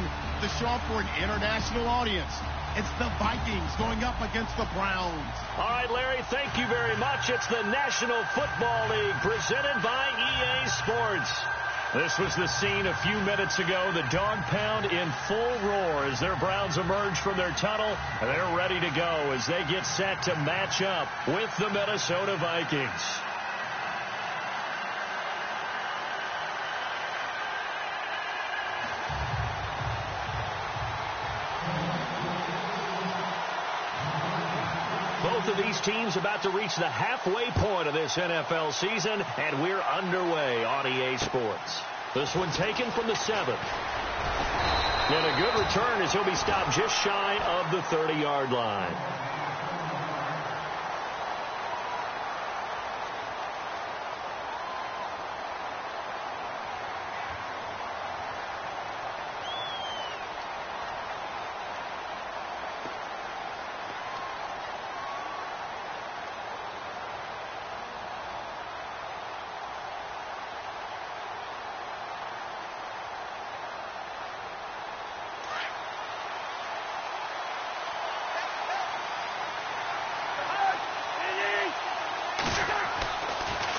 going to show up for an international audience. It's the Vikings going up against the Browns. All right, Larry, thank you very much. It's the National Football League presented by EA Sports. This was the scene a few minutes ago. The dog pound in full roar as their Browns emerge from their tunnel. And they're ready to go as they get set to match up with the Minnesota Vikings. Both of these teams about to reach the halfway point of this NFL season, and we're underway on EA Sports. This one taken from the 7th. And a good return as he'll be stopped just shy of the 30-yard line.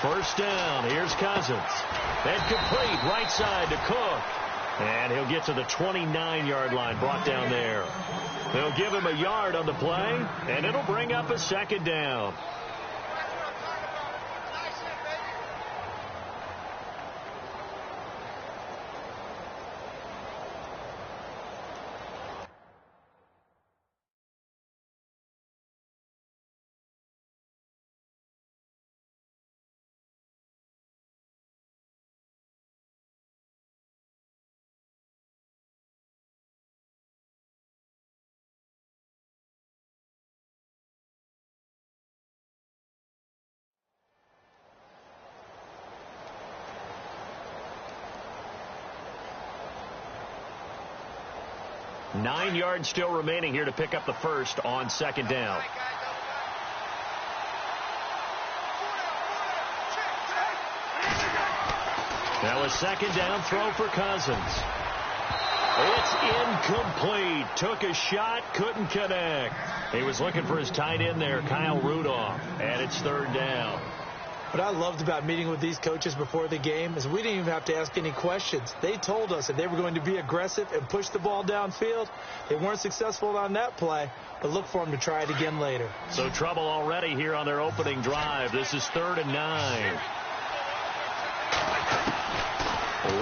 First down, here's Cousins. And complete, right side to Cook. And he'll get to the 29-yard line, brought down there. They'll give him a yard on the play, and it'll bring up a second down. Nine yards still remaining here to pick up the first on second down. Now a second down throw for Cousins. It's incomplete. Took a shot, couldn't connect. He was looking for his tight end there, Kyle Rudolph, and it's third down. What I loved about meeting with these coaches before the game is we didn't even have to ask any questions. They told us that they were going to be aggressive and push the ball downfield. They weren't successful on that play, but look for them to try it again later. So trouble already here on their opening drive. This is 3rd and 9.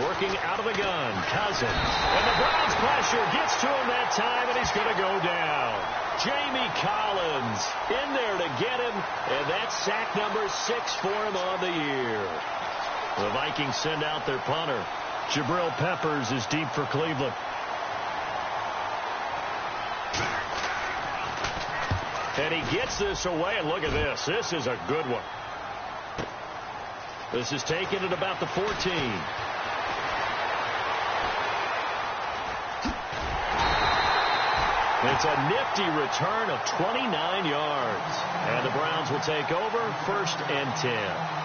Working out of the gun, Cousins. And the Browns pressure gets to him that time, and he's going to go down. Jamie Collins in there to get him, and that's sack number 6 for him on the year. The Vikings send out their punter. Jabril Peppers is deep for Cleveland. And he gets this away, and look at this. This is a good one. This is taken at about the 14. It's a nifty return of 29 yards. And the Browns will take over 1st and 10.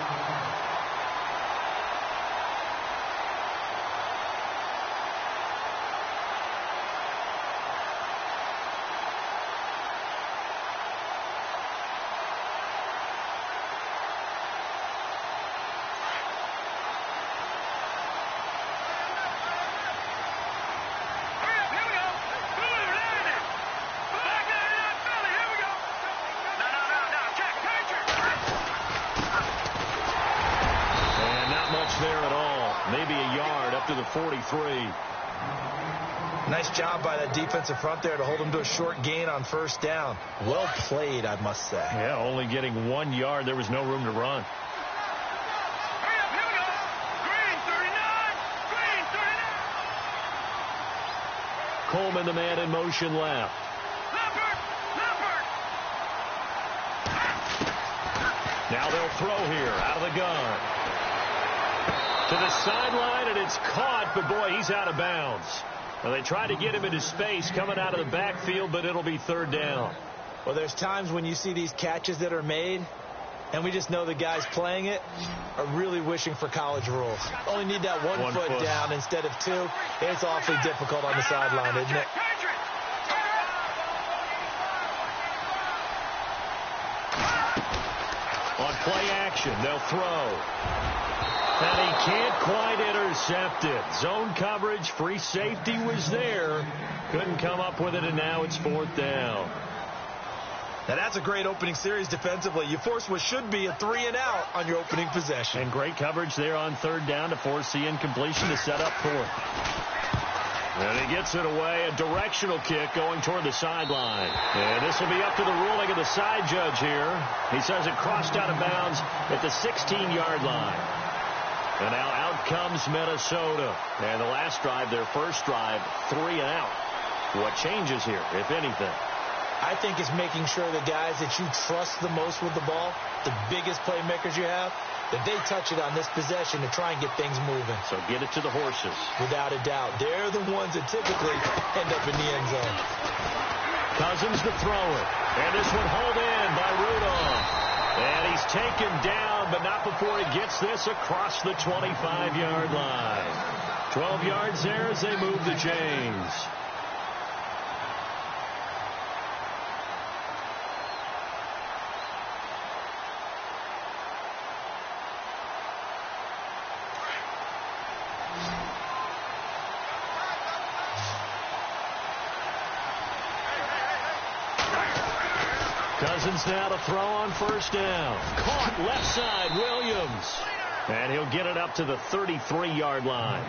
There at all. Maybe a yard up to the 43. Nice job by the defensive front there to hold them to a short gain on 1st down. Well played, I must say. Yeah, only getting 1 yard. There was no room to run. Hurry up, here we go. Green 39. Green 39. Coleman, the man in motion left. Leopard. Now they'll throw here out of the gun. To the sideline, and it's caught, but boy, he's out of bounds. Well, they tried to get him into space coming out of the backfield, but it'll be 3rd down. Well, there's times when you see these catches that are made, And we just know the guys playing it are really wishing for college rules. Only need that one foot down instead of two. It's awfully difficult on the sideline, isn't it? On play action, they'll throw. And he can't quite intercept it. Zone coverage, free safety was there. Couldn't come up with it, and now it's 4th down. Now that's a great opening series defensively. You force what should be a 3-and-out on your opening possession. And great coverage there on 3rd down to force the incompletion to set up 4th. And he gets it away. A directional kick going toward the sideline. And this will be up to the ruling of the side judge here. He says it crossed out of bounds at the 16-yard line. And now out comes Minnesota. And the last drive, their first drive, 3-and-out. What changes here, if anything? I think it's making sure the guys that you trust the most with the ball, the biggest playmakers you have, that they touch it on this possession to try and get things moving. So get it to the horses. Without a doubt. They're the ones that typically end up in the end zone. Cousins to throw it. And this one hauled in by Rudolph. And he's taken down, but not before he gets this across the 25-yard line. 12 yards there as they move the chains. Cousins now to throw on 1st down. Caught left side, Williams. And he'll get it up to the 33-yard line.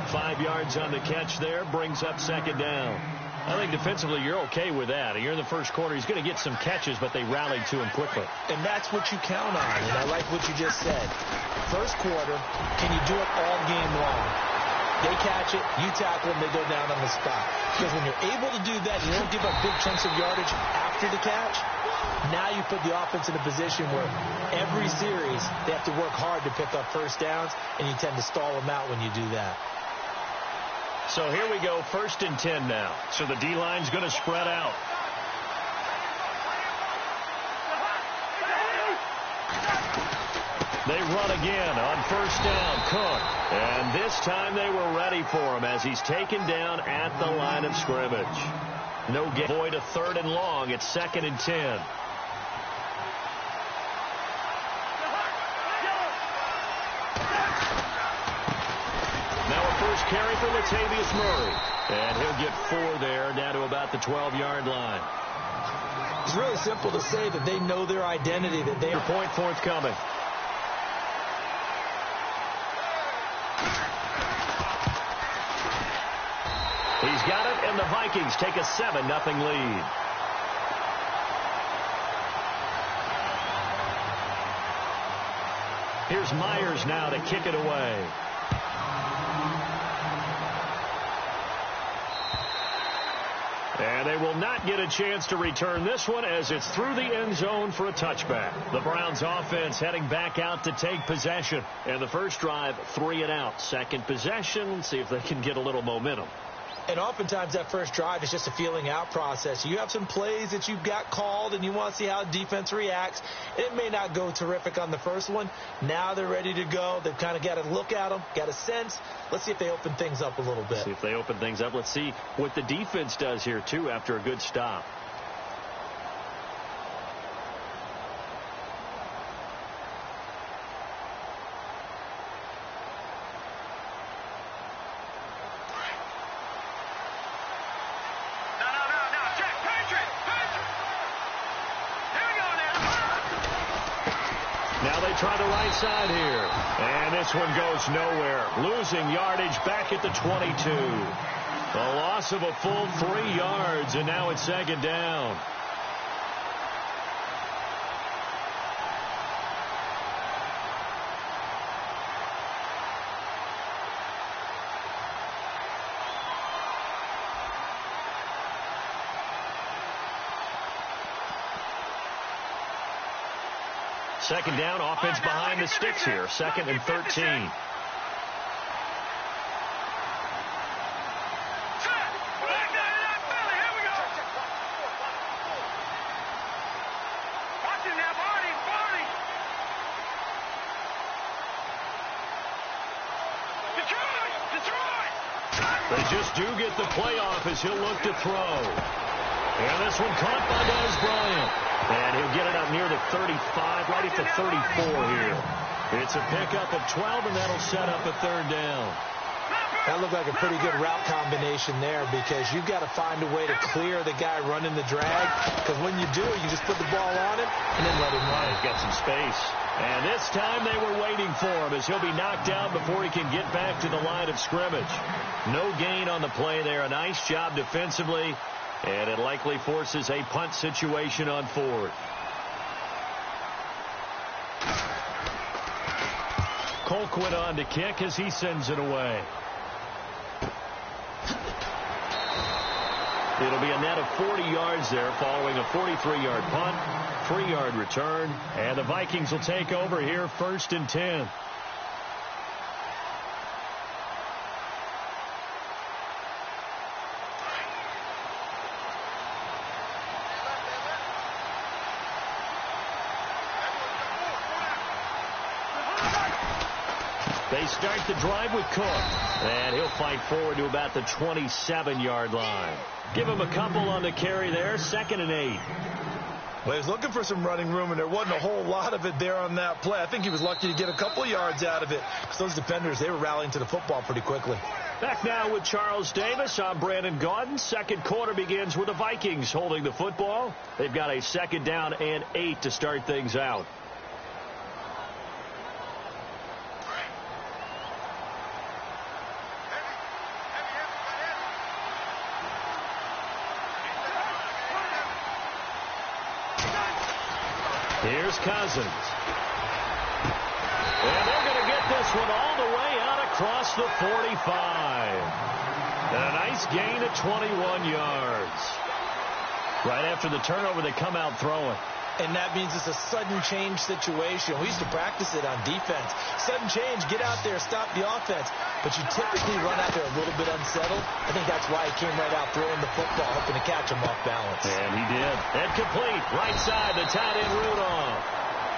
5 yards on the catch there, brings up 2nd down. I think defensively you're okay with that. You're in the first quarter. He's going to get some catches, but they rallied to him quickly. And that's what you count on, and I like what you just said. First quarter, can you do it all game long? They catch it, you tackle them, they go down on the spot. Because when you're able to do that, you don't give up big chunks of yardage after the catch. Now you put the offense in a position where every series they have to work hard to pick up 1st downs, and you tend to stall them out when you do that. So here we go, 1st and 10 now. So the D-line's going to spread out. They run again on 1st down, Cook. And this time they were ready for him as he's taken down at the line of scrimmage. No get. Void a 3rd and long. It's 2nd and 10. Now a first carry for Latavius Murray. And he'll get 4 there, down to about the 12-yard line. It's really simple to say that they know their identity, that they are. Point forthcoming. He's got it, and the Vikings take a 7-0 lead. Here's Myers now to kick it away. And they will not get a chance to return this one as it's through the end zone for a touchback. The Browns offense heading back out to take possession. And the first drive, 3-and-out. Second possession, see if they can get a little momentum. And oftentimes that first drive is just a feeling out process. You have some plays that you've got called and you want to see how defense reacts. It may not go terrific on the first one. Now they're ready to go. They've kind of got to look at them, got a sense. Let's see if they open things up a little bit. See if they open things up. Let's see what the defense does here, too, after a good stop. Try the right side here. And this one goes nowhere. Losing yardage back at the 22. A loss of a full 3 yards, and now it's 2nd down. Second down, offense behind the sticks here. 2nd and 13. just do get the playoff as he'll look to throw. And this one caught by Dez Bryant. And he'll get it up near the 35, right at the 34 here. It's a pickup of 12, and that'll set up a third down. That looked like a pretty good route combination there because you've got to find a way to clear the guy running the drag. Because when you do, you just put the ball on him and then let him run. He's got some space. And this time they were waiting for him as he'll be knocked down before he can get back to the line of scrimmage. No gain on the play there. A nice job defensively. And it likely forces a punt situation on fourth. Colquitt on to kick as he sends it away. It'll be a net of 40 yards there following a 43-yard punt, 3-yard return, and the Vikings will take over here 1st and 10. They start the drive with Cook, and he'll fight forward to about the 27-yard line. Give him a couple on the carry there, 2nd and 8. Well, he was looking for some running room, and there wasn't a whole lot of it there on that play. I think he was lucky to get a couple of yards out of it because those defenders, they were rallying to the football pretty quickly. Back now with Charles Davis. I'm Brandon Gaudin. Second quarter begins with the Vikings holding the football. They've got a 2nd down and 8 to start things out. Here's Cousins. And they're going to get this one all the way out across the 45. And a nice gain of 21 yards. Right after the turnover, they come out throwing. And that means it's a sudden change situation. We used to practice it on defense. Sudden change, get out there, stop the offense. But you typically run out there a little bit unsettled. I think that's why he came right out throwing the football, hoping to catch him off balance. And he did. And complete. Right side, the tight end Rudolph.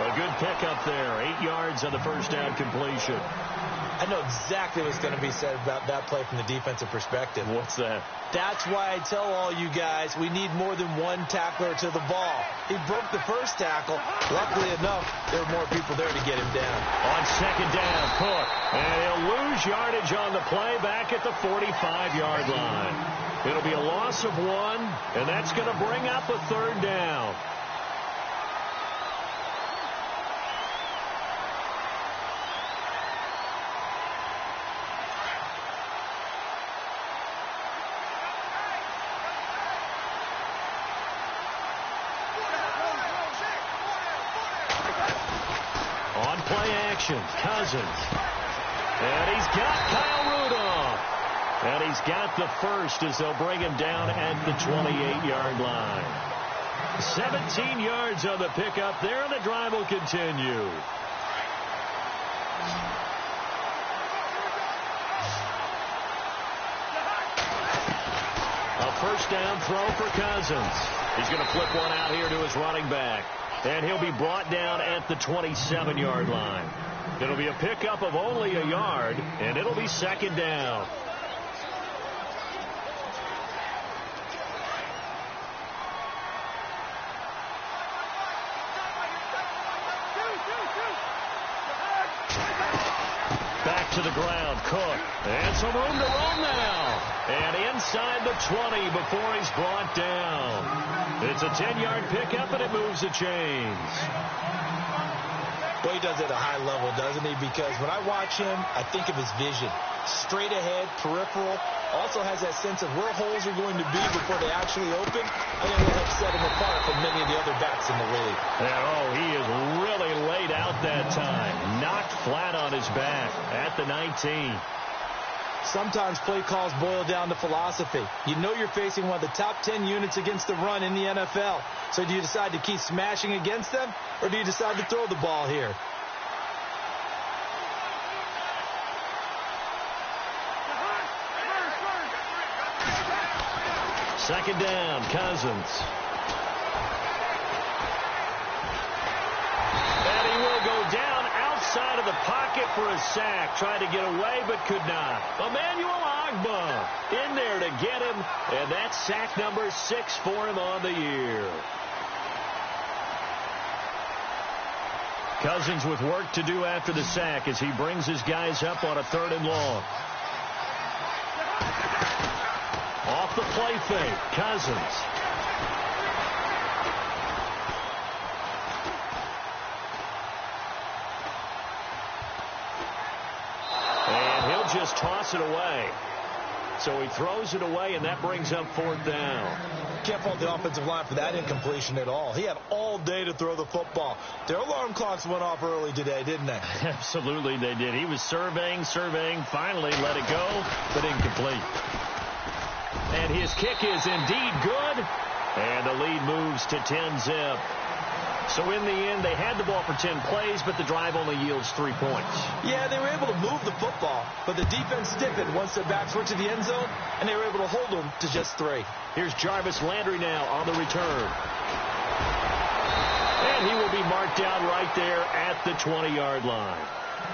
A good pickup there. 8 yards on the first down completion. I know exactly what's going to be said about that play from the defensive perspective. What's that? That's why I tell all you guys we need more than one tackler to the ball. He broke the first tackle. Luckily enough, there were more people there to get him down. On 2nd down, Cook. And he'll lose yardage on the play back at the 45-yard line. It'll be a loss of 1, and that's going to bring up a 3rd down. Cousins. And he's got Kyle Rudolph. And he's got the first as they'll bring him down at the 28-yard line. 17 yards on the pickup there, and the drive will continue. A first down throw for Cousins. He's going to flip one out here to his running back. And he'll be brought down at the 27-yard line. It'll be a pickup of only a yard, and it'll be 2nd down. Back to the ground, Cook. And some room to roam now. And inside the 20 before he's brought down. It's a 10-yard pickup, and it moves the chains. Well, he does it at a high level, doesn't he? Because when I watch him, I think of his vision. Straight ahead, peripheral. Also has that sense of where holes are going to be before they actually open. I think it'll help set him apart from many of the other backs in the league. And, he is really laid out that time. Knocked flat on his back at the 19. Sometimes play calls boil down to philosophy. You know you're facing one of the top 10 units against the run in the NFL. So do you decide to keep smashing against them, or do you decide to throw the ball here? Second down, Cousins. And he will go down side of the pocket for a sack. Tried to get away, but could not. Emmanuel Ogbah in there to get him, and that's sack number 6 for him on the year. Cousins with work to do after the sack as he brings his guys up on a 3rd and long. Off the play fake, Cousins. And he'll just toss it away. So he throws it away, and that brings up 4th down. Can't fault the offensive line for that incompletion at all. He had all day to throw the football. Their alarm clocks went off early today, didn't they? Absolutely they did. He was surveying, finally let it go, but incomplete. And his kick is indeed good, and the lead moves to 10-zip. So in the end, they had the ball for 10 plays, but the drive only yields 3 points. Yeah, they were able to move the football, but the defense stiffened once their backs went to the end zone, and they were able to hold them to just 3. Here's Jarvis Landry now on the return. And he will be marked down right there at the 20-yard line.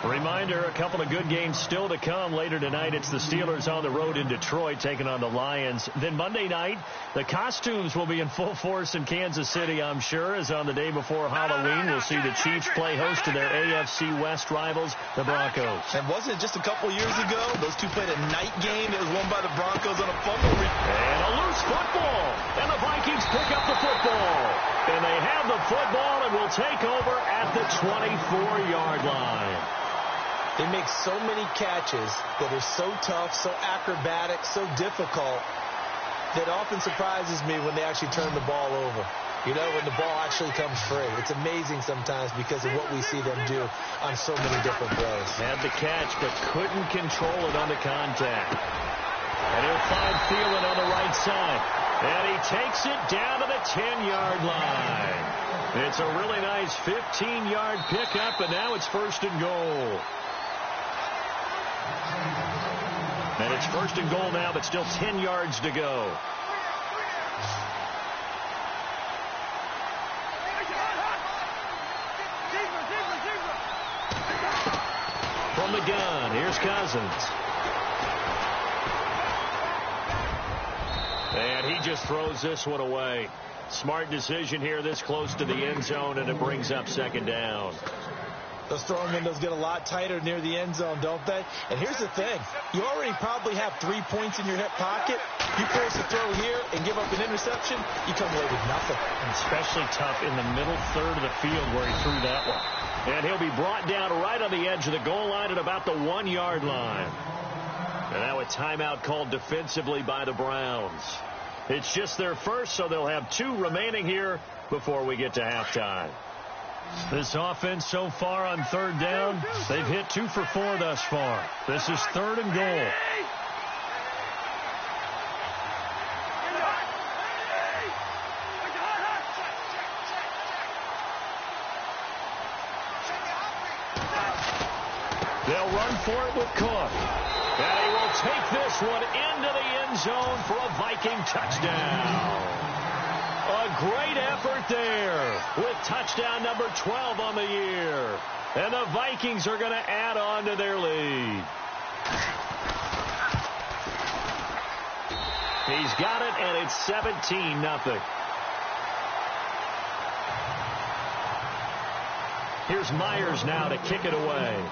Reminder, a couple of good games still to come later tonight. It's the Steelers on the road in Detroit taking on the Lions. Then Monday night, the costumes will be in full force in Kansas City, I'm sure, as on the day before Halloween, we'll see the Chiefs play host to their AFC West rivals, the Broncos. And wasn't it just a couple years ago, those two played a night game that was won by the Broncos on a fumble? And a loose football. And the Vikings pick up the football. And they have the football and will take over at the 24-yard line. They make so many catches that are so tough, so acrobatic, so difficult, that often surprises me when they actually turn the ball over. You know, when the ball actually comes free. It's amazing sometimes because of what we see them do on so many different plays. Had the catch, but couldn't control it on the contact. And he'll find Thielen on the right side. And he takes it down to the 10-yard line. It's a really nice 15-yard pickup, and now it's 1st and goal. And it's 1st and goal now, but still 10 yards to go. From the gun, here's Cousins. And he just throws this one away. Smart decision here this close to the end zone, and it brings up 2nd down. Those throwing windows get a lot tighter near the end zone, don't they? And here's the thing. You already probably have 3 points in your hip pocket. You force a throw here and give up an interception, you come away with nothing. And especially tough in the middle 3rd of the field where he threw that one. And he'll be brought down right on the edge of the goal line at about the 1-yard line. And now a timeout called defensively by the Browns. It's just their first, so they'll have 2 remaining here before we get to halftime. This offense so far on 3rd down, they've hit 2 for 4 thus far. This is 3rd and goal. They'll run for it with Cook. And he will take this one into the end zone for a Viking touchdown. A great effort there with touchdown number 12 on the year. And the Vikings are going to add on to their lead. He's got it, and it's 17-0. Here's Myers now to kick it away.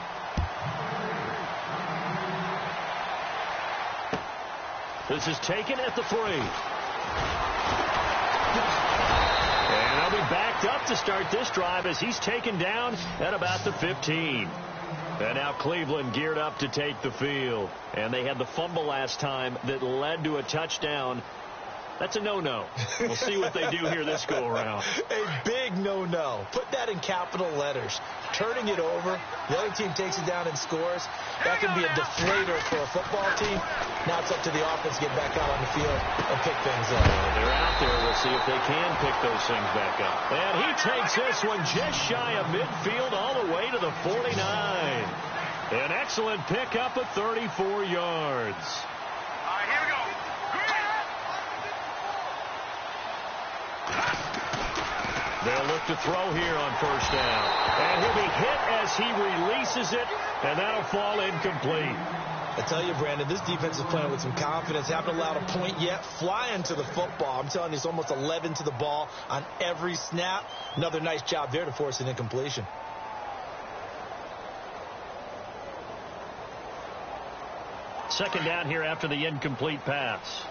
This is taken at the 3. And they'll be backed up to start this drive as he's taken down at about the 15. And now Cleveland geared up to take the field. And they had the fumble last time that led to a touchdown. That's a no-no. We'll see what they do here this go-around. A big no-no. Put that in capital letters. Turning it over, the other team takes it down and scores. That can be a deflator for a football team. Now it's up to the offense to get back out on the field and pick things up. They're out there. We'll see if they can pick those things back up. And he takes this one just shy of midfield all the way to the 49. An excellent pickup of 34 yards. All right, here we go. They'll look to throw here on first down. And he'll be hit as he releases it, and that'll fall incomplete. I tell you, Brandon, this defense is playing with some confidence. Haven't allowed a point yet. Flying to the football. I'm telling you, it's almost 11 to the ball on every snap. Another nice job there to force an incompletion. Second down here after the incomplete pass.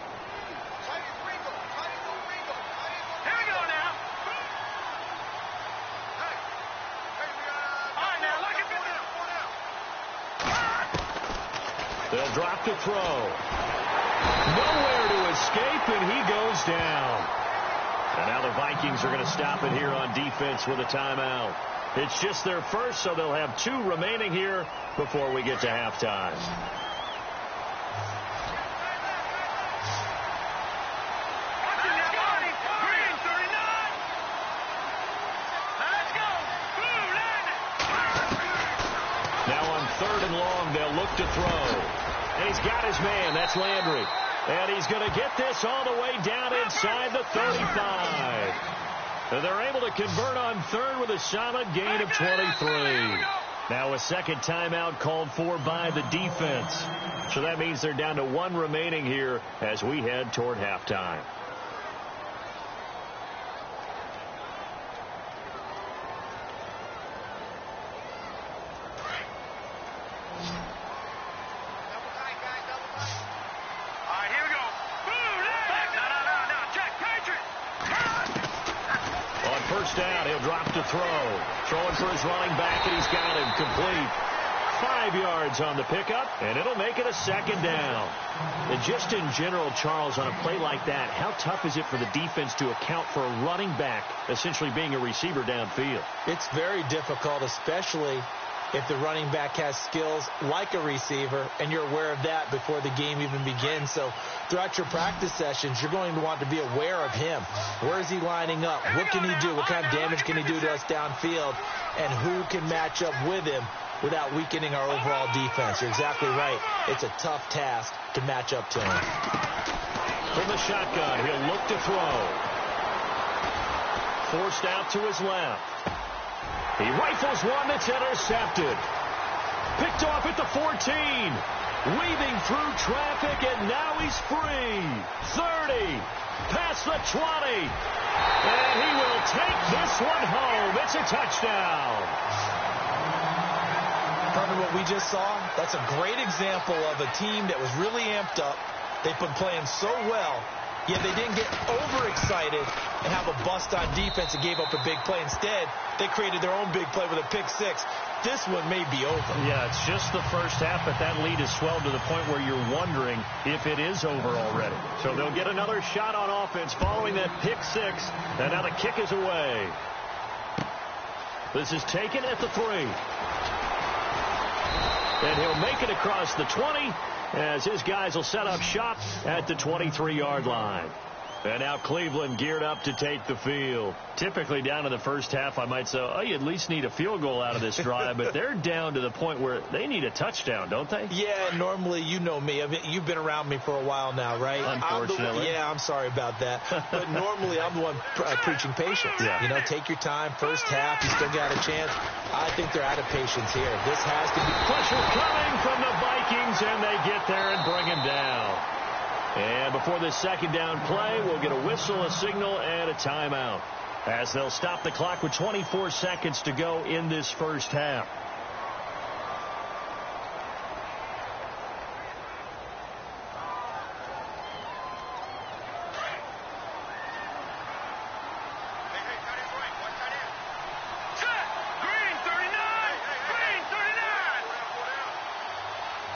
Here we go now. All right, now, look at this. They'll drop to throw. Nowhere to escape, and he goes down. And now the Vikings are going to stop it here on defense with a timeout. It's just their first, so they'll have 2 remaining here before we get to halftime. Third and long, they'll look to throw. And he's got his man. That's Landry. And he's going to get this all the way down inside the 35. And they're able to convert on third with a solid gain of 23. Now a second timeout called for by the defense. So that means they're down to 1 remaining here as we head toward halftime. Down, he'll drop to throw. Throwing for his running back, and he's got him complete. 5 yards on the pickup, and it'll make it a second down. And just in general, Charles, on a play like that, how tough is it for the defense to account for a running back essentially being a receiver downfield? It's very difficult, especially if the running back has skills like a receiver, and you're aware of that before the game even begins. So throughout your practice sessions, you're going to want to be aware of him. Where is he lining up? What can he do? What kind of damage can he do to us downfield? And who can match up with him without weakening our overall defense? You're exactly right. It's a tough task to match up to him. From the shotgun, he'll look to throw. Forced out to his left. He rifles one that's intercepted. Picked off at the 14. Weaving through traffic, and now he's free. 30. Past the 20. And he will take this one home. It's a touchdown. Probably what we just saw, that's a great example of a team that was really amped up. They've been playing so well, yet they didn't get overexcited and have a bust on defense and gave up a big play. Instead, they created their own big play with a pick six. This one may be over. Yeah, it's just the first half, but that lead has swelled to the point where you're wondering if it is over already. So they'll get another shot on offense following that pick six, and now the kick is away. This is taken at the 3. And he'll make it across the 20 as his guys will set up shop at the 23-yard line. And now Cleveland geared up to take the field. Typically down in the first half, I might say, oh, you at least need a field goal out of this drive. But they're down to the point where they need a touchdown, don't they? Yeah, normally, you know me. I mean, you've been around me for a while now, right? Unfortunately. I'm sorry about that. But normally, I'm the one preaching patience. Yeah. You know, take your time. First half, you still got a chance. I think they're out of patience here. This has to be. Pressure coming from the Vikings, and they get there and bring him down. And before this second down play, we'll get a whistle, a signal, and a timeout as they'll stop the clock with 24 seconds to go in this first half.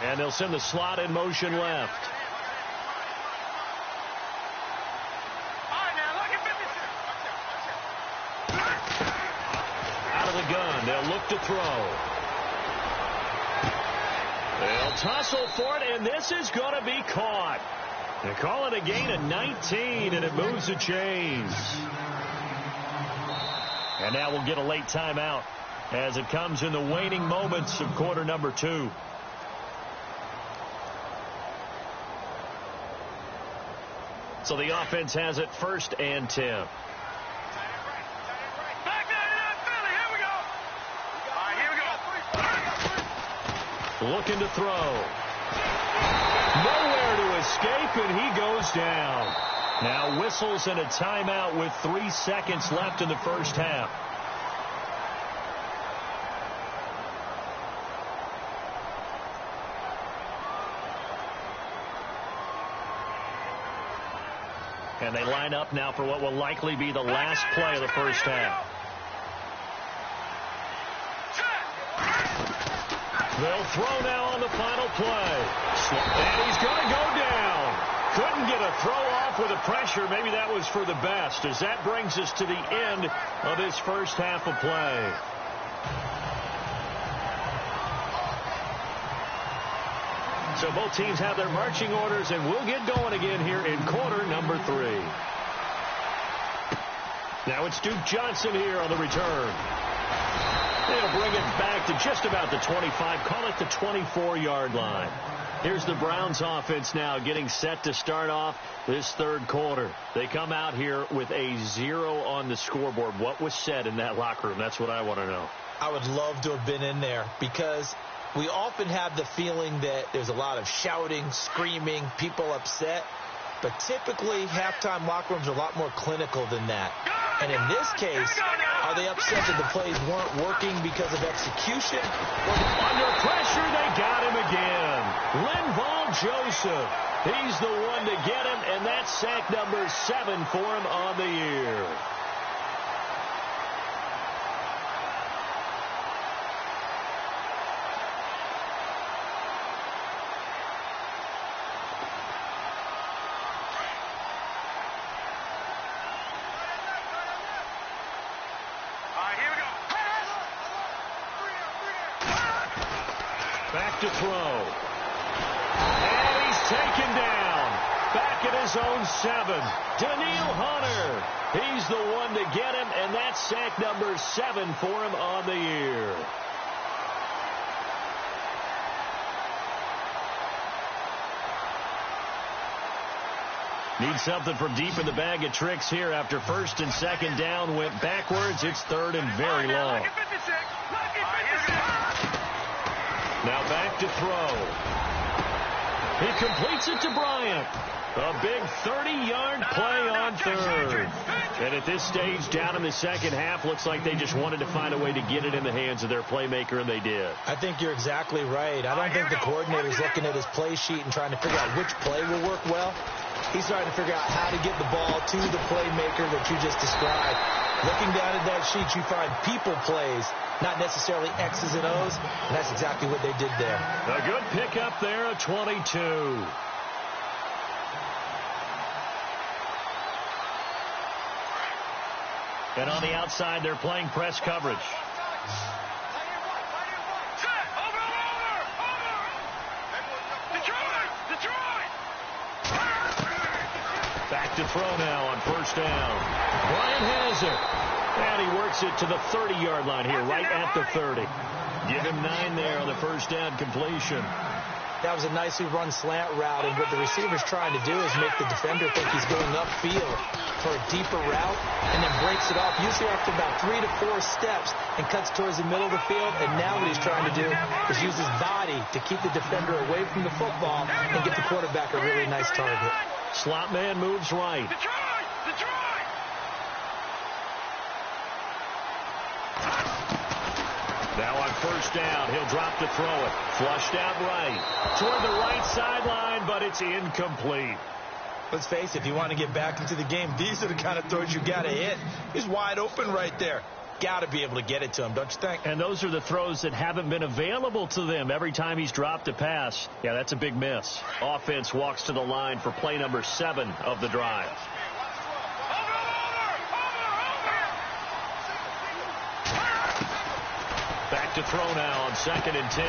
And they'll send the slot in motion left. They'll look to throw. They'll tussle for it, and this is going to be caught. They call it a gain of 19, and it moves the chains. And now we'll get a late timeout as it comes in the waning moments of quarter number 2. So the offense has it 1st and 10. Looking to throw. Nowhere to escape, and he goes down. Now whistles and a timeout with 3 seconds left in the first half. And they line up now for what will likely be the last play of the first half. They'll throw now on the final play. And he's going to go down. Couldn't get a throw off with the pressure. Maybe that was for the best, as that brings us to the end of this first half of play. So both teams have their marching orders, and we'll get going again here in quarter number 3. Now it's Duke Johnson here on the return. They'll bring it back to just about the 25, call it the 24-yard line. Here's the Browns offense now getting set to start off this third quarter. They come out here with a 0 on the scoreboard. What was said in that locker room? That's what I want to know. I would love to have been in there, because we often have the feeling that there's a lot of shouting, screaming, people upset. But typically, halftime locker rooms are a lot more clinical than that. And in this case, are they upset that the plays weren't working because of execution? Under pressure, they got him again. Linval Joseph. He's the one to get him, and that's sack number 7 for him on the year. Back to throw. And he's taken down. Back at his own 7. Danielle Hunter. He's the one to get him, and that's sack number 7 for him on the year. Need something from deep in the bag of tricks here after first and second down went backwards. It's third and very long. Now back to throw. He completes it to Bryant. A big 30-yard play on third. And at this stage, down in the second half, looks like they just wanted to find a way to get it in the hands of their playmaker, and they did. I think you're exactly right. I don't think the coordinator's looking at his play sheet and trying to figure out which play will work well. He's trying to figure out how to get the ball to the playmaker that you just described. Looking down at that sheet, you find people plays, not necessarily X's and O's, and that's exactly what they did there. A good pickup there at 22. And on the outside, they're playing press coverage. Back to throw now on first down. Bryant has it. And he works it to the 30-yard line here, right at the 30. Give him 9 there on the first down completion. That was a nicely run slant route, and what the receiver's trying to do is make the defender think he's going upfield for a deeper route, and then breaks it off, usually after about 3 to 4 steps, and cuts towards the middle of the field. And now what he's trying to do is use his body to keep the defender away from the football and get the quarterback a really nice target. Slot man moves right. Now on first down, he'll drop to throw it. Flushed out right. Toward the right sideline, but it's incomplete. Let's face it, if you want to get back into the game, these are the kind of throws you got to hit. He's wide open right there. Got to be able to get it to him, don't you think? And those are the throws that haven't been available to them every time he's dropped a pass. Yeah, that's a big miss. Offense walks to the line for play number 7 of the drive. Back to throw now on 2nd and 10.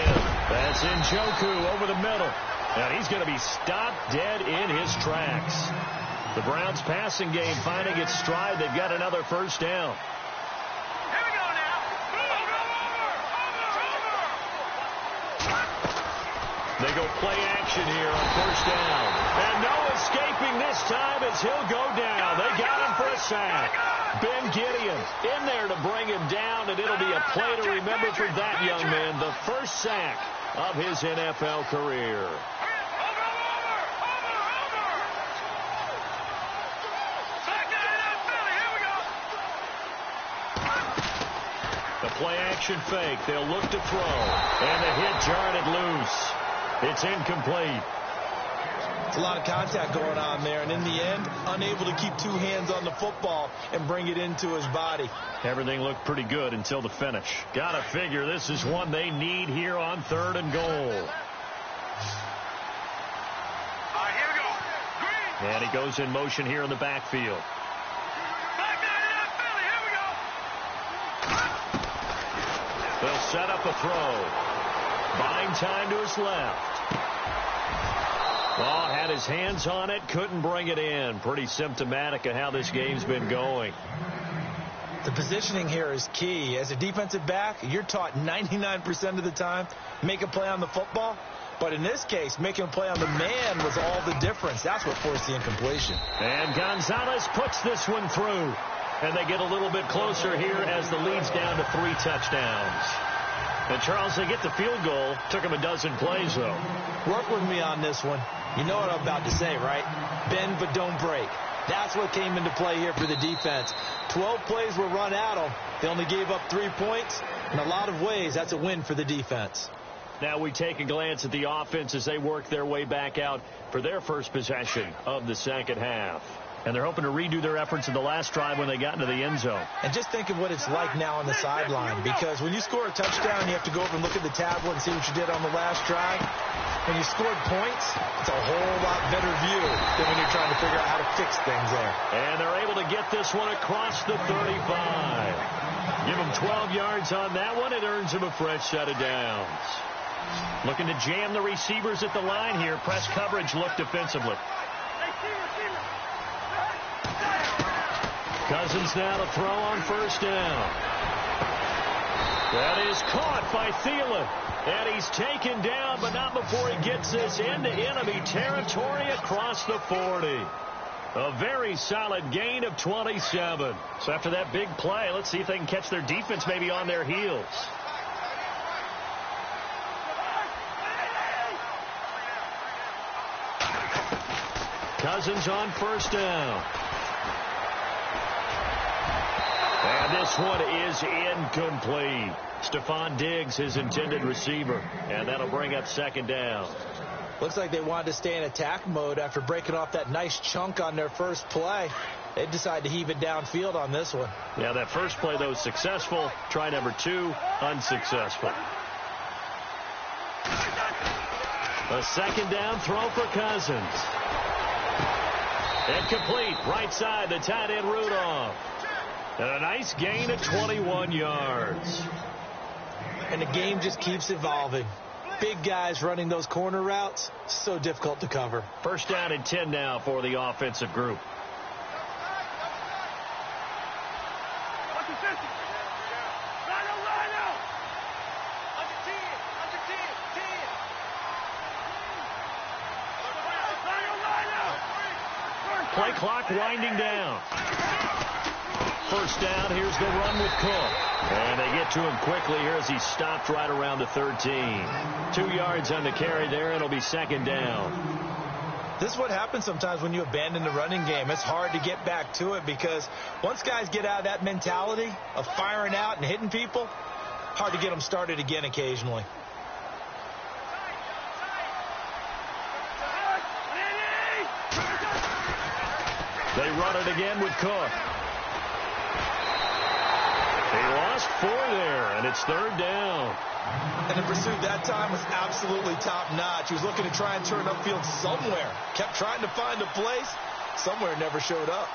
That's Njoku over the middle. And he's going to be stopped dead in his tracks. The Browns passing game finding its stride. They've got another first down. They go play action here on first down. And no escaping this time as he'll go down. They got him for a sack. Ben Gideon in there to bring him down, and it'll be a play to remember for that young man. The first sack of his NFL career. The play-action fake. They'll look to throw. And the hit jarred it loose. It's incomplete. It's a lot of contact going on there, and in the end, unable to keep two hands on the football and bring it into his body. Everything looked pretty good until the finish. Gotta figure this is one they need here on 3rd and goal. All right, here we go. Green. And he goes in motion here in the backfield. They'll set up a throw. Buying time to his left. Well, had his hands on it, couldn't bring it in. Pretty symptomatic of how this game's been going. The positioning here is key. As a defensive back, you're taught 99% of the time, make a play on the football. But in this case, making a play on the man was all the difference. That's what forced the incompletion. And Gonzalez puts this one through. And they get a little bit closer here as the lead's down to 3 touchdowns. And, Charles, they get the field goal. Took them a dozen plays, though. Work with me on this one. You know what I'm about to say, right? Bend but don't break. That's what came into play here for the defense. 12 plays were run at them. They only gave up 3 points. In a lot of ways, that's a win for the defense. Now we take a glance at the offense as they work their way back out for their first possession of the second half. And they're hoping to redo their efforts in the last drive when they got into the end zone. And just think of what it's like now on the sideline, because when you score a touchdown, you have to go over and look at the tablet and see what you did on the last drive. When you scored points, it's a whole lot better view than when you're trying to figure out how to fix things there. And they're able to get this one across the 35. Give them 12 yards on that one. It earns them a fresh set of downs. Looking to jam the receivers at the line here. Press coverage look defensively. Cousins now to throw on first down. That is caught by Thielen. And he's taken down, but not before he gets this into enemy territory across the 40. A very solid gain of 27. So after that big play, let's see if they can catch their defense maybe on their heels. Cousins on first down. And this one is incomplete. Stephon Diggs, his intended receiver. And that'll bring up second down. Looks like they wanted to stay in attack mode after breaking off that nice chunk on their first play. They decided to heave it downfield on this one. Yeah, that first play, though, was Try number 2, unsuccessful. A second down throw for Cousins. Incomplete. Right side, the tight end Rudolph. And a nice gain of 21 yards. And the game just keeps evolving. Big guys running those corner routes, so difficult to cover. First down and 10 now for the offensive group. Play clock winding down. First down, here's the run with Cook. And they get to him quickly here as he stopped right around the 13. 2 yards on the carry there, and it'll be second down. This is what happens sometimes when you abandon the running game. It's hard to get back to it because once guys get out of that mentality of firing out and hitting people, hard to get them started again occasionally. They run it again with Cook. He lost 4 there, and it's third down. And the pursuit that time was absolutely top-notch. He was looking to try and turn upfield somewhere. Kept trying to find a place. Somewhere never showed up.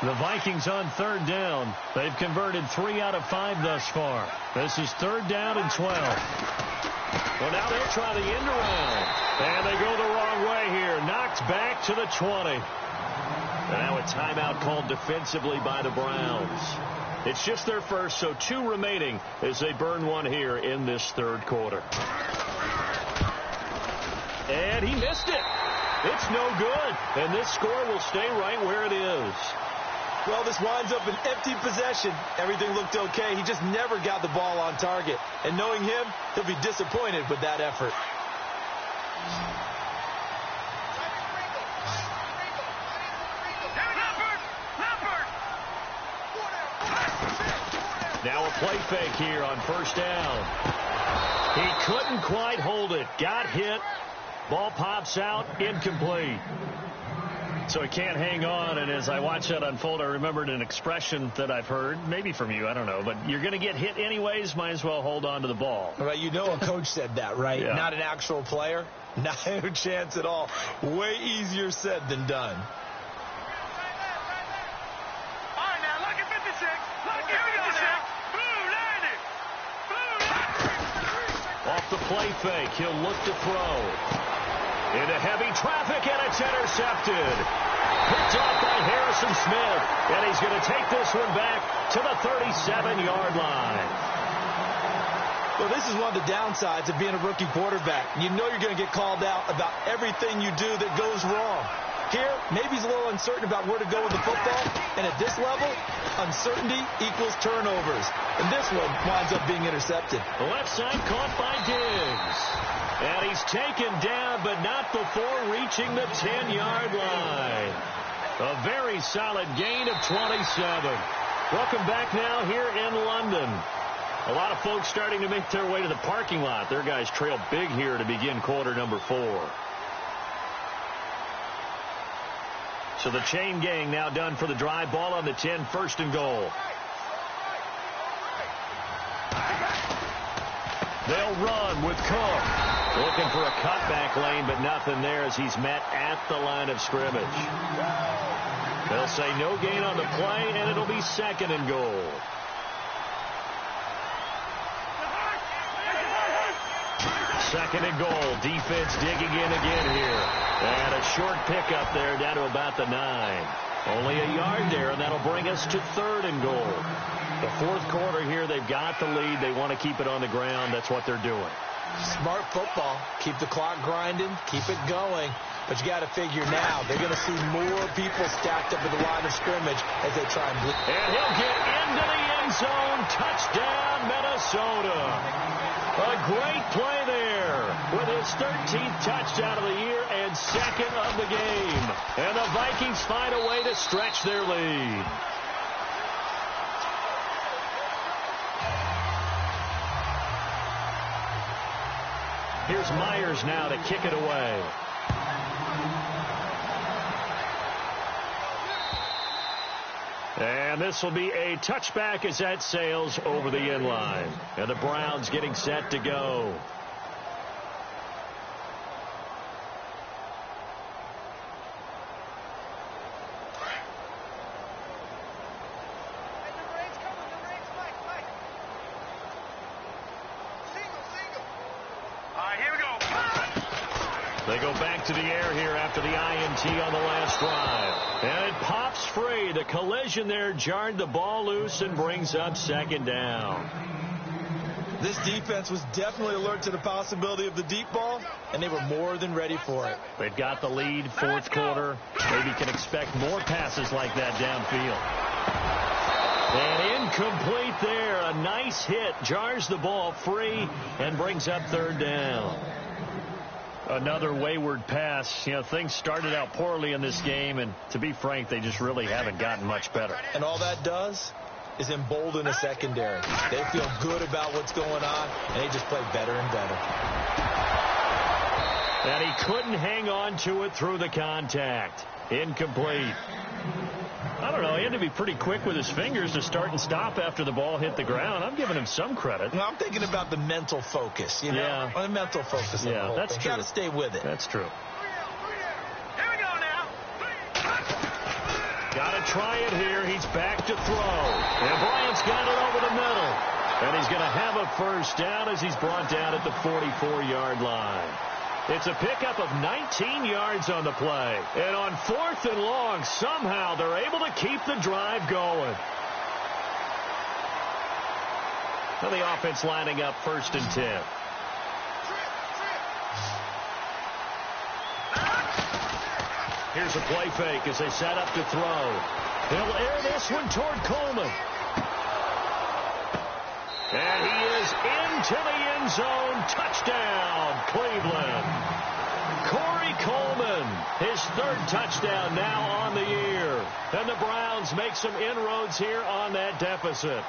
The Vikings on third down. They've converted 3 out of 5 thus far. This is third down and 12. Well, now they'll try the end around. And they go the wrong way here. Knocked back to the 20. And now a timeout called defensively by the Browns. It's just their first, so 2 remaining as they burn one here in this third quarter. And he missed it. It's no good. And this score will stay right where it is. Well, this winds up an empty possession. Everything looked okay. He just never got the ball on target. And knowing him, he'll be disappointed with that effort. Now a play fake here on first down. He couldn't quite hold it. Got hit. Ball pops out. Incomplete. So he can't hang on, and as I watch that unfold, I remembered an expression that I've heard, maybe from you, I don't know, but you're going to get hit anyways, might as well hold on to the ball. Right, you know a coach said that, right? Yeah. Not an actual player. Not a chance at all. Way easier said than done. All right, now, look at 56. Look at 56. Blue, 90. Blue, 90. Off the play fake, he'll look to throw. Into heavy traffic, and it's intercepted. Picked off by Harrison Smith, and he's going to take this one back to the 37-yard line. Well, this is one of the downsides of being a rookie quarterback. You know you're going to get called out about everything you do that goes wrong. Here, maybe he's a little uncertain about where to go with the football, and at this level, uncertainty equals turnovers. And this one winds up being intercepted. The left side caught by Diggs. And he's taken down, but not before reaching the 10-yard line. A very solid gain of 27. Welcome back now here in London. A lot of folks starting to make their way to the parking lot. Their guys trail big here to begin quarter number 4. So the chain gang now done for the drive. Ball on the 10, first and goal. They'll run with Cook. Looking for a cutback lane, but nothing there as he's met at the line of scrimmage. They'll say no gain on the play, and it'll be second and goal. Second and goal. Defense digging in again here. And a short pickup there down to about the 9. Only a yard there, and that'll bring us to third and goal. The fourth quarter here, they've got the lead. They want to keep it on the ground. That's what they're doing. Smart football. Keep the clock grinding. Keep it going. But you got to figure now they're going to see more people stacked up at the line of scrimmage as they try and blitz. And he'll get into the end zone. Touchdown, Minnesota. A great play there with his 13th touchdown of the year and second of the game. And the Vikings find a way to stretch their lead. Here's Myers now to kick it away. And this will be a touchback as that sails over the end line. And the Browns getting set to go. They go back to the air here after the INT on the last drive. And it pops free. The collision there jarred the ball loose and brings up second down. This defense was definitely alert to the possibility of the deep ball, and they were more than ready for it. They've got the lead, fourth quarter. Maybe can expect more passes like that downfield. And incomplete there. A nice hit. Jars the ball free and brings up third down. Another wayward pass. You know, things started out poorly in this game, and to be frank, they just really haven't gotten much better. And all that does is embolden a secondary. They feel good about what's going on, and they just play better and better. And he couldn't hang on to it through the contact. Incomplete. I don't know. He had to be pretty quick with his fingers to start and stop after the ball hit the ground. I'm giving him some credit. Well, I'm thinking about the mental focus, you know? Yeah. The mental focus. Yeah, that's true. You got to stay with it. That's true. Here we go now. Got to try it here. He's back to throw. And Bryant's got it over the middle. And he's going to have a first down as he's brought down at the 44-yard line. It's a pickup of 19 yards on the play. And on fourth and long, somehow they're able to keep the drive going. Now the offense lining up first and 10. Here's a play fake as they set up to throw. They'll air this one toward Coleman. And he is into the end zone. Touchdown, Cleveland. Corey Coleman, his third touchdown now on the year. And the Browns make some inroads here on that deficit.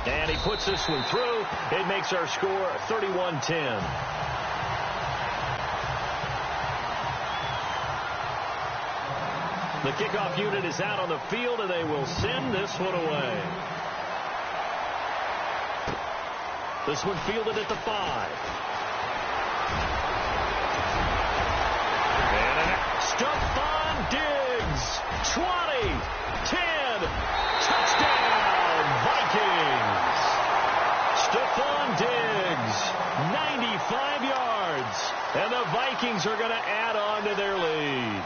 And he puts this one through. It makes our score 31-10. The kickoff unit is out on the field, and they will send this one away. This one fielded at the 5. And Stephon Diggs, 20, 10, touchdown, Vikings. Stephon Diggs, 95 yards, and the Vikings are going to add on to their lead.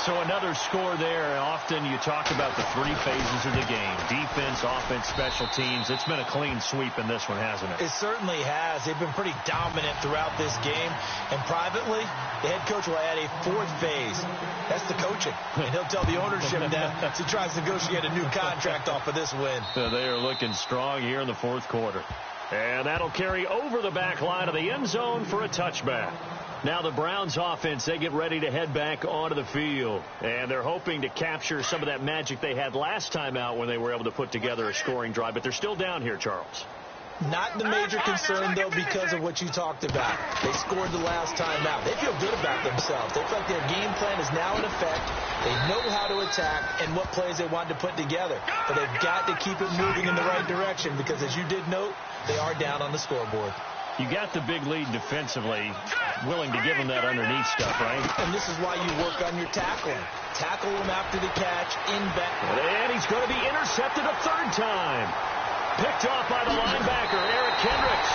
So another score there. Often you talk about the three phases of the game: defense, offense, special teams. It's been a clean sweep in this one, hasn't it? It certainly has. They've been pretty dominant throughout this game. And privately, the head coach will add a fourth phase. That's the coaching. And he'll tell the ownership that as he tries to negotiate a new contract off of this win. They are looking strong here in the fourth quarter. And that'll carry over the back line of the end zone for a touchback. Now the Browns offense, they get ready to head back onto the field. And they're hoping to capture some of that magic they had last time out when they were able to put together a scoring drive. But they're still down here, Charles. Not the major concern, though, because of what you talked about. They scored the last time out. They feel good about themselves. They feel like their game plan is now in effect. They know how to attack and what plays they want to put together. But they've got to keep it moving in the right direction because, as you did note, they are down on the scoreboard. You got the big lead defensively, willing to give them that underneath stuff, right? And this is why you work on your tackling. Tackle him after the catch, in back. And he's going to be intercepted a third time. Picked off by the linebacker, Eric Kendricks.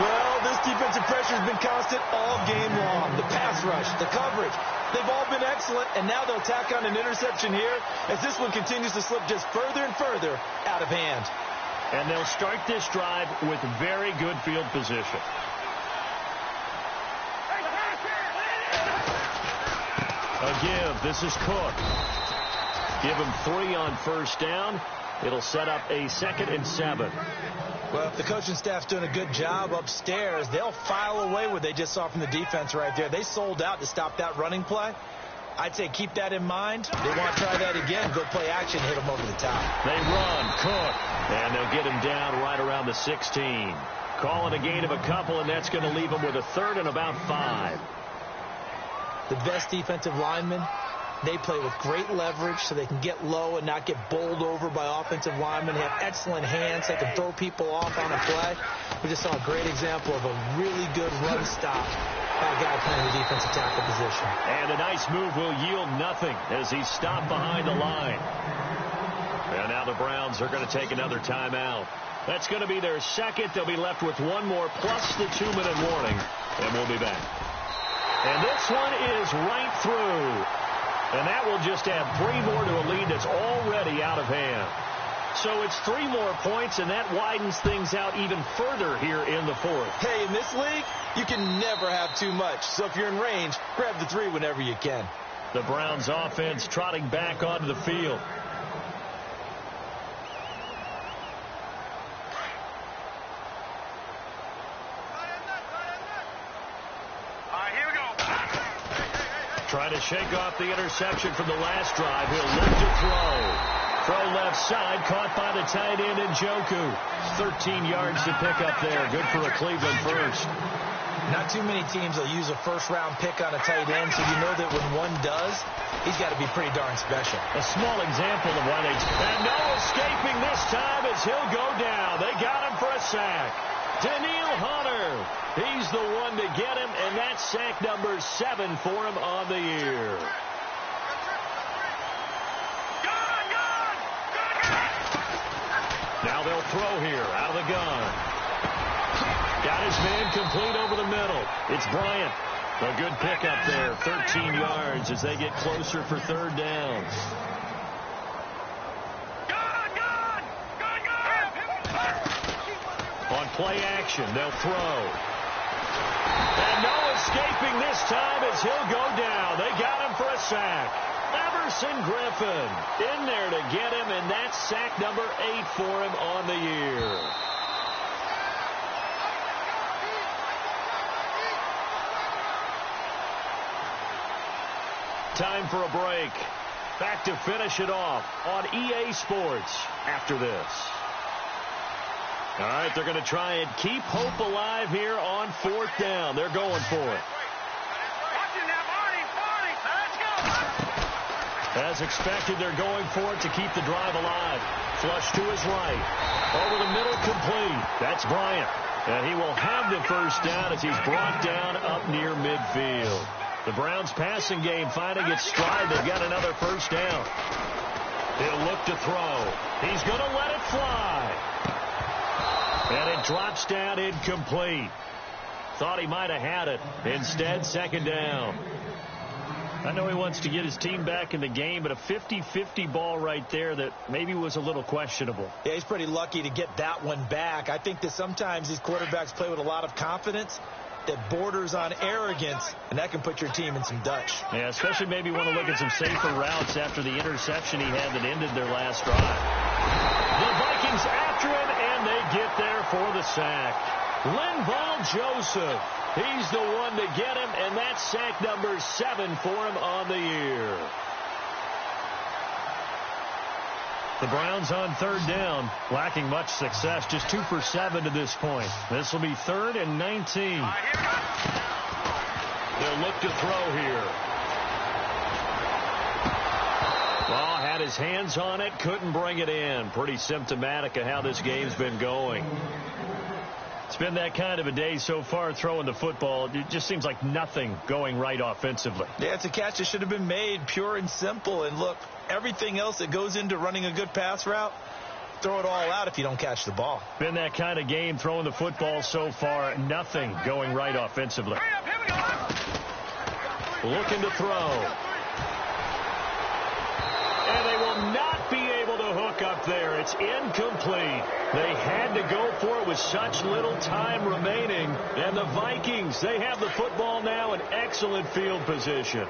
Well, this defensive pressure has been constant all game long. The pass rush, the coverage, they've all been excellent, and now they'll tack on an interception here as this one continues to slip just further and further out of hand. And they'll start this drive with very good field position. A give. This is Cook. Give him 3 on first down. It'll set up a 2nd and 7. Well, if the coaching staff's doing a good job upstairs, they'll file away what they just saw from the defense right there. They sold out to stop that running play. I'd say keep that in mind. They want to try that again. Go play action, hit them over the top. They run. Cook. And they'll get him down right around the 16. Calling a gain of a couple, and that's going to leave them with a 3rd and about 5. The best defensive linemen, they play with great leverage so they can get low and not get bowled over by offensive linemen. They have excellent hands. They can throw people off on a play. We just saw a great example of a really good run stop by a guy playing the defensive tackle position. And a nice move will yield nothing as he's stopped behind the line. And now the Browns are going to take another timeout. That's going to be their second. They'll be left with one more plus the 2-minute warning. And we'll be back. And this one is right through. And that will just add 3 more to a lead that's already out of hand. So it's 3 more points, and that widens things out even further here in the fourth. Hey, in this league, you can never have too much. So if you're in range, grab the 3 whenever you can. The Browns offense trotting back onto the field. Trying to shake off the interception from the last drive. He'll look to throw. Throw left side, caught by the tight end Njoku. 13 yards to pick up there. Good for a Cleveland first. Not too many teams will use a first-round pick on a tight end, so you know that when one does, he's got to be pretty darn special. A small example of why they... And no escaping this time as he'll go down. They got him for a sack. Danielle Hunter. He's the one to get him, and that's sack number 7 for him on the year. Now they'll throw here out of the gun. Got his man complete over the middle. It's Bryant. A good pickup there. 13 yards as they get closer for 3rd down. On play action, they'll throw. And no escaping this time as he'll go down. They got him for a sack. Everson Griffin in there to get him, and that's sack number 8 for him on the year. Time for a break. Back to finish it off on EA Sports after this. All right, they're going to try and keep hope alive here on 4th down. They're going for it. As expected, they're going for it to keep the drive alive. Flush to his right. Over the middle, complete. That's Bryant. And he will have the first down as he's brought down up near midfield. The Browns passing game finding its stride. They've got another first down. He'll look to throw. He's going to let it fly. And it drops down incomplete. Thought he might have had it. Instead, second down. I know he wants to get his team back in the game, but a 50-50 ball right there that maybe was a little questionable. Yeah, he's pretty lucky to get that one back. I think that sometimes these quarterbacks play with a lot of confidence that borders on arrogance, and that can put your team in some Dutch. Yeah, especially maybe want to look at some safer routes after the interception he had that ended their last drive. The Vikings after him, and they get there for the sack. Linval Joseph, he's the one to get him, and that's sack number 7 for him on the year. The Browns on 3rd down, lacking much success, just 2 for 7 to this point. This will be 3rd and 19. They'll look to throw here. Well, had his hands on it, couldn't bring it in. Pretty symptomatic of how this game's been going. It's been that kind of a day so far throwing the football. It just seems like nothing going right offensively. Yeah, it's a catch that should have been made, pure and simple. And look, everything else that goes into running a good pass route, throw it all out if you don't catch the ball. Been that kind of game throwing the football so far. Nothing going right offensively. Looking to throw. And they will not be able to hook up there. It's incomplete. They had to go for it with such little time remaining. And the Vikings, they have the football now in excellent field position.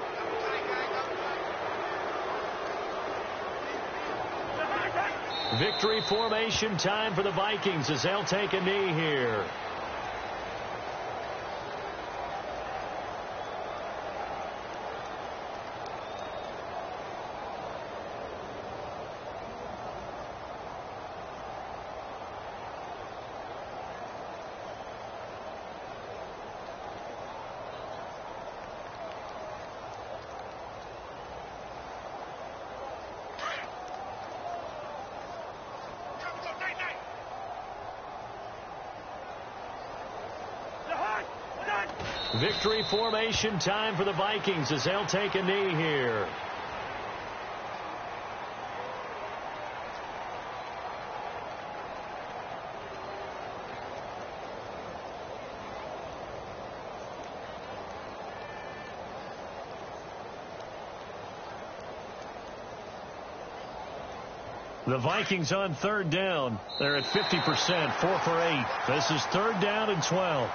Victory formation time for the Vikings as they'll take a knee here. Victory formation time for the Vikings as they'll take a knee here. The Vikings on 3rd down. They're at 50%, 4 for 8. This is 3rd down and 12.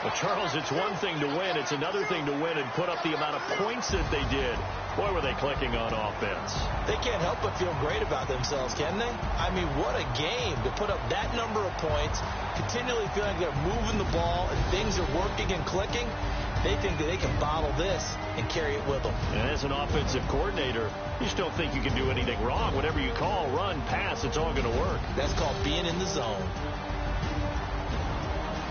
Well, Charles, it's one thing to win. It's another thing to win and put up the amount of points that they did. Boy, were they clicking on offense. They can't help but feel great about themselves, can they? I mean, what a game to put up that number of points, continually feeling like they're moving the ball and things are working and clicking. They think that they can bottle this and carry it with them. And as an offensive coordinator, you just don't think you can do anything wrong. Whatever you call, run, pass, it's all going to work. That's called being in the zone.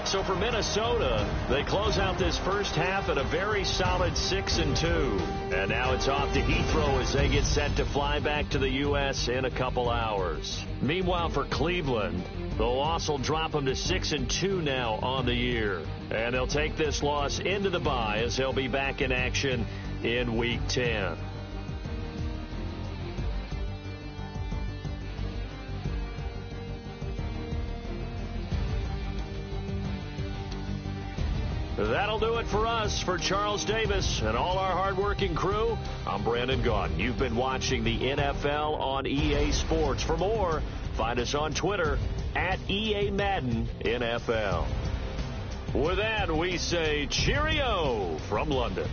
So for Minnesota, they close out this first half at a very solid 6-2. And now it's off to Heathrow as they get set to fly back to the U.S. in a couple hours. Meanwhile, for Cleveland, the loss will drop them to 6-2 now on the year. And they'll take this loss into the bye as they'll be back in action in Week 10. That'll do it for us. For Charles Davis and all our hardworking crew, I'm Brandon Gaudin. You've been watching the NFL on EA Sports. For more, find us on Twitter at EA Madden NFL. With that, we say cheerio from London.